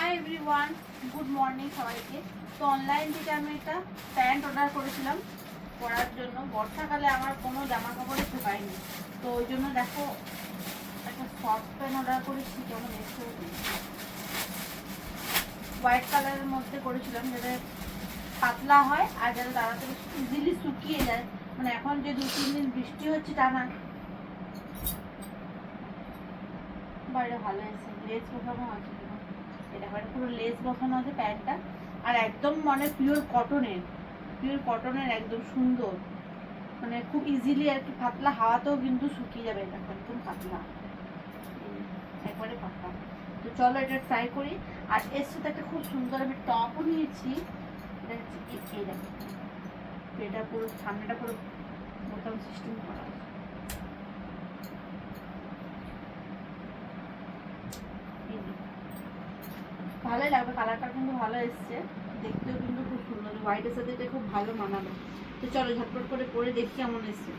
Hi everyone, good morning সবাইকে। তো online থেকে আমি একটা প্যান্ট অর্ডার করেছিলাম পরার জন্য। বর্ষাকালে আমার কোনো জামা কাপড়ই শুকায়নি, তো ওই জন্য দেখো একটা শর্ট প্যান্ট অর্ডার করেছি। যেমন এসে হোয়াইট কালারের মধ্যে করেছিলাম, যাতে পাতলা হয় আর যাতে তাড়াতাড়ি ইজিলি শুকিয়ে যায়। মানে এখন যে 2-3 দিন বৃষ্টি হচ্ছে টানা, বাইরে ভালো এসে লেস বসানো আছে। এটা মানে পুরো লেস বসানো আছে প্যান্টটা, আর একদম মানে পিওর কটনের একদম সুন্দর, মানে খুব ইজিলি আর কি, পাতলা হাওয়াতেও কিন্তু শুকিয়ে যাবে। এটা একদম পাতলা, একবারে পাতলা। তো চলো এটা ট্রাই করি। আর এর সাথে একটা খুব সুন্দর আমি টপও নিয়েছি। এটা হচ্ছে এই দেখো, এটা পুরো সামনেটা পুরো বোতাম সিস্টেম করা আছে। ভালোই লাগবে, কালারটা কিন্তু ভালো এসছে, দেখতেও কিন্তু খুব সুন্দর। হোয়াইটের সাথে এটা খুব ভালো মানাবে। তো চলো ঝটপট করে পরে দেখি কেমন এসছে।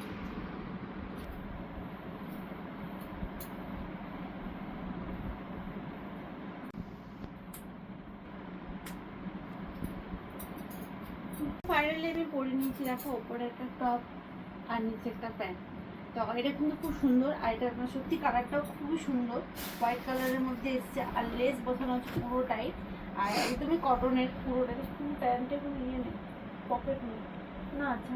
ফাইনালি আমি পরে নিয়েছি, দেখো ওপরে একটা টপ আর নিচে একটা প্যান্ট। তো এটা কিন্তু খুব সুন্দর, আর এটা আপনার সত্যি কালারটাও খুবই সুন্দর, হোয়াইট কালারের মধ্যে এসছে। আর লেস বসানো হচ্ছে পুরোটাই, আর একদমই কটনের পুরোটাকে। ফুল প্যান্টে কোনো ইয়ে নেই, পকেট নেই না। আচ্ছা